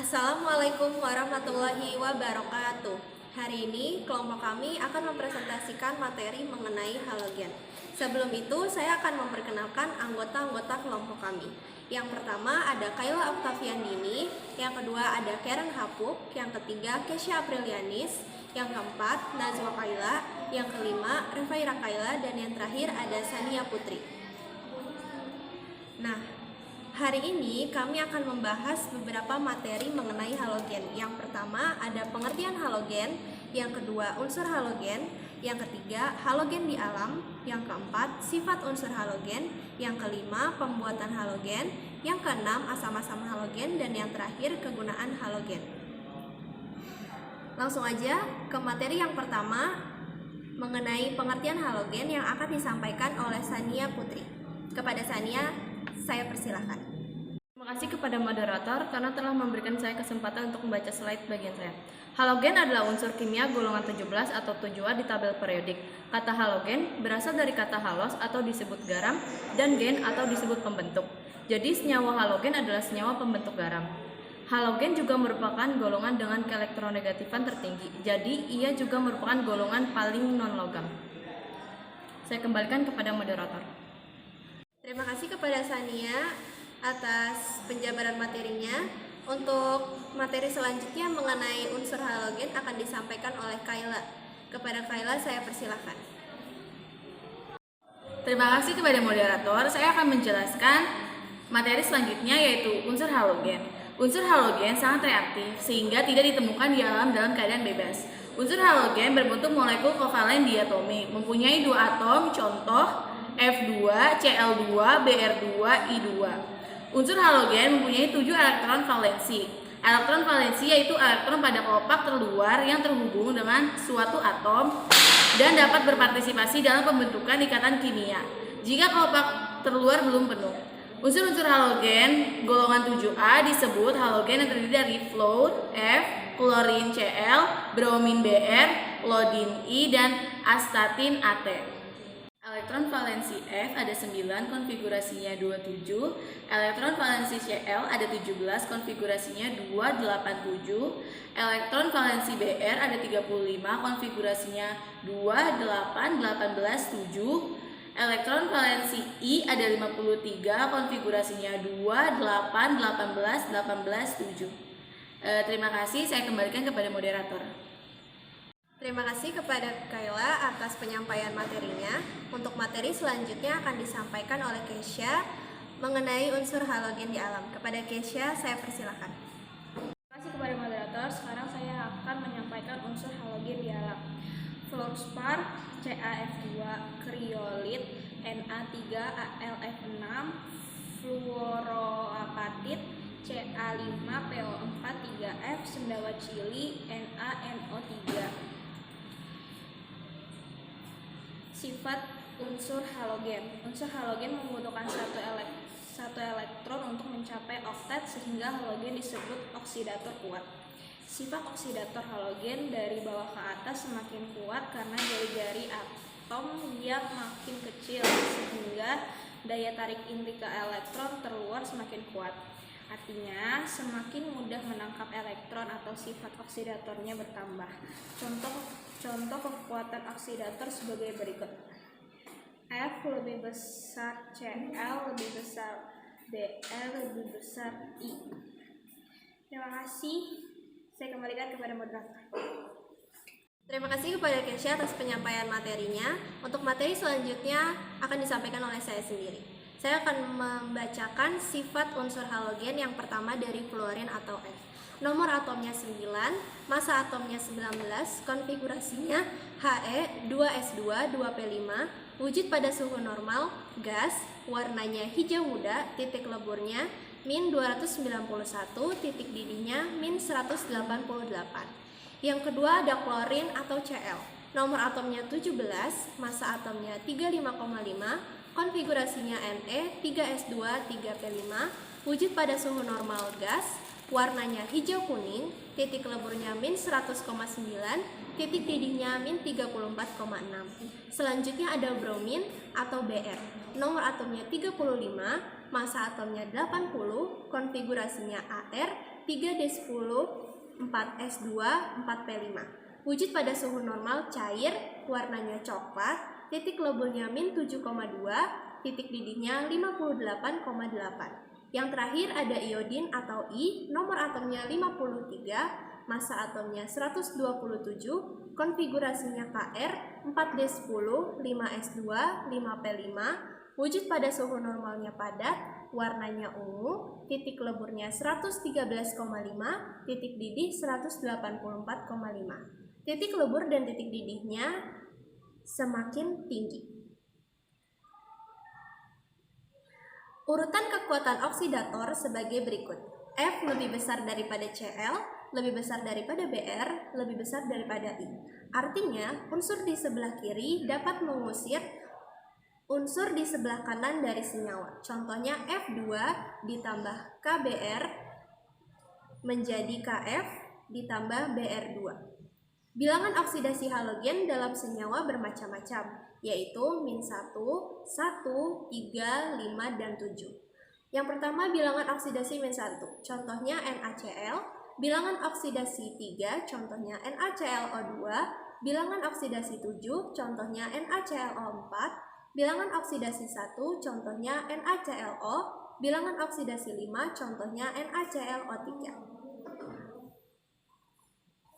Assalamualaikum warahmatullahi wabarakatuh. Hari ini kelompok kami akan mempresentasikan materi mengenai halogen. Sebelum itu, saya akan memperkenalkan anggota-anggota kelompok kami. Yang pertama ada Kayla Octaviandini, yang kedua ada Karen Hapuk, yang ketiga Kesha Aprilianis, yang keempat Nazwa Kayla, yang kelima Refaira Kayla, dan yang terakhir ada Sania Putri. Nah, hari ini kami akan membahas beberapa materi mengenai halogen. Yang pertama ada pengertian halogen, yang kedua unsur halogen, yang ketiga halogen di alam, yang keempat sifat unsur halogen, yang kelima pembuatan halogen, yang keenam asam-asam halogen, dan yang terakhir kegunaan halogen. Langsung aja ke materi yang pertama mengenai pengertian halogen yang akan disampaikan oleh Sania Putri. Kepada Sania, saya persilahkan. Terima kasih kepada moderator karena telah memberikan saya kesempatan untuk membaca slide bagian saya. Halogen adalah unsur kimia golongan 17 atau 7A di tabel periodik. Kata halogen berasal dari kata halos atau disebut garam dan gen atau disebut pembentuk. Jadi senyawa halogen adalah senyawa pembentuk garam. Halogen juga merupakan golongan dengan keelektronegatifan tertinggi. Jadi ia juga merupakan golongan paling non-logam. Saya kembalikan kepada moderator. Terima kasih kepada Sania atas penjabaran materinya. Untuk materi selanjutnya mengenai unsur halogen akan disampaikan oleh Kayla. Kepada Kayla saya persilahkan. Terima kasih kepada moderator. Saya akan menjelaskan materi selanjutnya yaitu unsur halogen. Unsur halogen sangat reaktif sehingga tidak ditemukan di alam dalam keadaan bebas. Unsur halogen berbentuk molekul kovalen diatomi, mempunyai dua atom, contoh F2, Cl2, Br2, I2. Unsur halogen mempunyai 7 elektron valensi. Elektron valensi yaitu elektron pada kelopak terluar yang terhubung dengan suatu atom dan dapat berpartisipasi dalam pembentukan ikatan kimia jika kelopak terluar belum penuh. Unsur-unsur halogen golongan 7A disebut halogen yang terdiri dari fluor F, klorin Cl, bromin Br, iodin I, dan astatin At. Elektron valensi F ada 9, konfigurasinya 27. Elektron valensi Cl ada 17, konfigurasinya 287. Elektron valensi Br ada 35, konfigurasinya 2, 8, 18, 7. Elektron valensi I ada 53, konfigurasinya 2, 8, 18, 18, 7. Terima kasih, saya kembalikan kepada moderator. Terima kasih kepada Kayla atas penyampaian materinya. Untuk materi selanjutnya akan disampaikan oleh Kesha mengenai unsur halogen di alam. Kepada Kesha saya persilahkan. Terima kasih kepada moderator. Sekarang saya akan menyampaikan unsur halogen di alam. Fluorspar, CaF2, kriolit, Na3, AlF6, fluoroapatit, Ca5, PO4, 3F, sendawa cili, NaNO3. Sifat unsur halogen. Unsur halogen membutuhkan satu elektron untuk mencapai oktet sehingga halogen disebut oksidator kuat. Sifat oksidator halogen dari bawah ke atas semakin kuat karena jari-jari atom yang makin kecil sehingga daya tarik inti ke elektron terluar semakin kuat. Artinya semakin mudah menangkap elektron atau sifat oksidatornya bertambah. Contoh kekuatan oksidator sebagai berikut. F lebih besar Cl, lebih besar Br, lebih besar I. Terima kasih. Saya kembalikan kepada moderator. Terima kasih kepada Kesha atas penyampaian materinya. Untuk materi selanjutnya akan disampaikan oleh saya sendiri. Saya akan membacakan sifat unsur halogen yang pertama dari fluorin atau F. Nomor atomnya 9, massa atomnya 19, konfigurasinya He, 2s2, 2p5, wujud pada suhu normal, gas, warnanya hijau muda, titik leburnya min 291, titik didihnya min 188. Yang kedua ada klorin atau Cl. Nomor atomnya 17, massa atomnya 35,5, konfigurasinya Ne, 3s2, 3p5, wujud pada suhu normal gas, warnanya hijau kuning, titik leburnya min 100,9, titik didihnya min 34,6. Selanjutnya ada bromin atau Br. Nomor atomnya 35, massa atomnya 80, konfigurasinya Ar, 3D10, 4S2, 4P5. Wujud pada suhu normal cair, warnanya coklat, titik leburnya min 7,2, titik didihnya 58,8. Yang terakhir ada iodin atau I, nomor atomnya 53, massa atomnya 127, konfigurasinya Kr, 4D10, 5S2, 5P5, wujud pada suhu normalnya padat, warnanya ungu, titik leburnya 113,5, titik didih 184,5. Titik lebur dan titik didihnya semakin tinggi. Urutan kekuatan oksidator sebagai berikut. F lebih besar daripada Cl, lebih besar daripada Br, lebih besar daripada I. Artinya, unsur di sebelah kiri dapat mengusir unsur di sebelah kanan dari senyawa. Contohnya F2 ditambah KBr menjadi KF ditambah Br2. Bilangan oksidasi halogen dalam senyawa bermacam-macam, yaitu -1, 1, 3, 5, dan 7. Yang pertama bilangan oksidasi -1, contohnya NaCl, bilangan oksidasi 3, contohnya NaClO2, bilangan oksidasi 7, contohnya NaClO4, bilangan oksidasi 1, contohnya NaClO, bilangan oksidasi 5, contohnya NaClO3.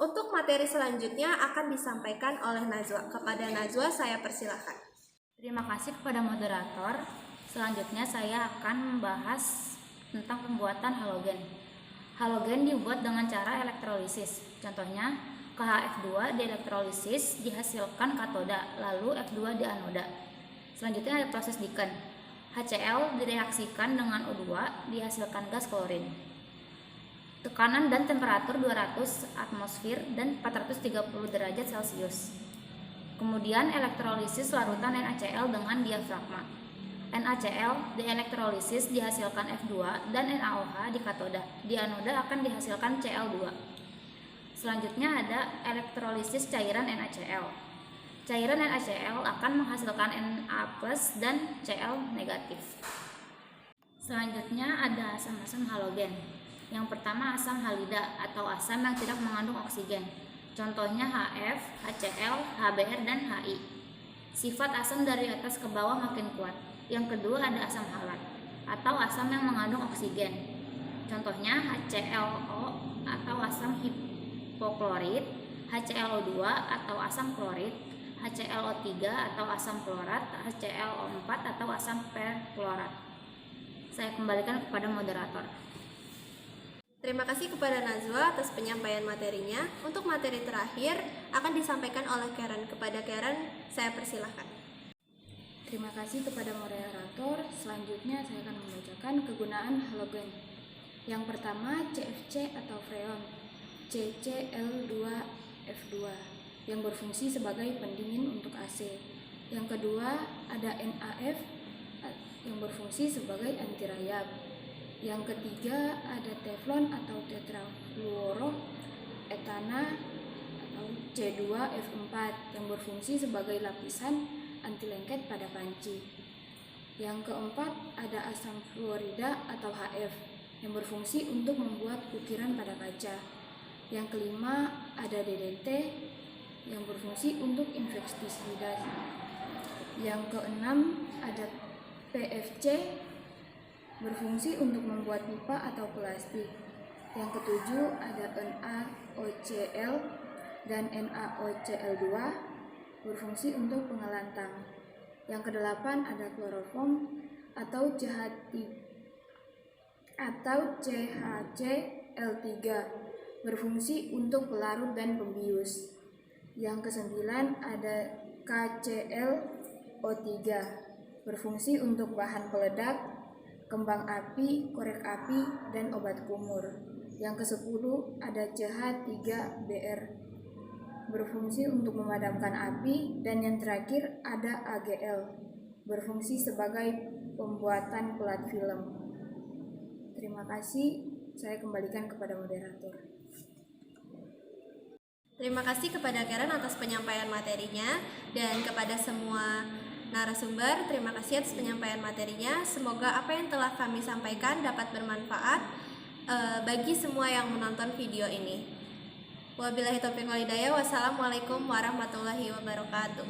Untuk materi selanjutnya akan disampaikan oleh Najwa. Kepada Najwa saya persilahkan. Terima kasih kepada moderator. Selanjutnya saya akan membahas tentang pembuatan halogen. Halogen dibuat dengan cara elektrolisis. Contohnya, KHF2 dielektrolisis dihasilkan katoda, lalu F2 dianoda. Selanjutnya ada proses Diken. HCl direaksikan dengan O2 dihasilkan gas klorin. Tekanan dan temperatur 200 atmosfer dan 430 derajat Celcius. Kemudian elektrolisis larutan NaCl dengan diafragma. NaCl dielektrolisis dihasilkan F2 dan NaOH di katoda. Di anoda akan dihasilkan Cl2. Selanjutnya ada elektrolisis cairan NaCl. Cairan NaCl akan menghasilkan Na+ dan Cl negatif. Selanjutnya ada asam-asam halogen. Yang pertama asam halida atau asam yang tidak mengandung oksigen. Contohnya HF, HCl, HBr, dan HI. Sifat asam dari atas ke bawah makin kuat. Yang kedua ada asam halat atau asam yang mengandung oksigen. Contohnya HClO atau asam hipoklorit, HClO2 atau asam klorit, HClO3 atau asam klorat, HClO4 atau asam perklorat. Saya kembalikan kepada moderator. Terima kasih kepada Najwa atas penyampaian materinya. Untuk materi terakhir akan disampaikan oleh Karen. Kepada Karen, saya persilahkan. Terima kasih kepada moderator. Selanjutnya saya akan membacakan kegunaan halogen. Yang pertama CFC atau freon, CCl2F2 yang berfungsi sebagai pendingin untuk AC. Yang kedua ada NaF yang berfungsi sebagai anti rayap. Yang ketiga ada teflon atau tetrafluoroetana atau C2F4 yang berfungsi sebagai lapisan anti lengket pada panci. Yang keempat ada asam fluorida atau HF yang berfungsi untuk membuat ukiran pada kaca. Yang kelima ada DDT yang berfungsi untuk insektisida. Yang keenam ada PFC berfungsi untuk membuat pipa atau plastik. Yang ketujuh ada NaOCl dan NaOCl2 berfungsi untuk pengelantang. Yang kedelapan ada kloroform atau CHCl3 berfungsi untuk pelarut dan pembius. Yang kesembilan ada KClO3 berfungsi untuk bahan peledak, kembang api, korek api, dan obat kumur. Yang ke-10 ada CH3Br berfungsi untuk memadamkan api, dan yang terakhir ada AgL berfungsi sebagai pembuatan pelat film. Terima kasih, saya kembalikan kepada moderator. Terima kasih kepada Karen atas penyampaian materinya, dan kepada semua narasumber, terima kasih atas penyampaian materinya. Semoga apa yang telah kami sampaikan dapat bermanfaat bagi semua yang menonton video ini. Wabillahi taufiq wal hidayah. Wassalamualaikum warahmatullahi wabarakatuh.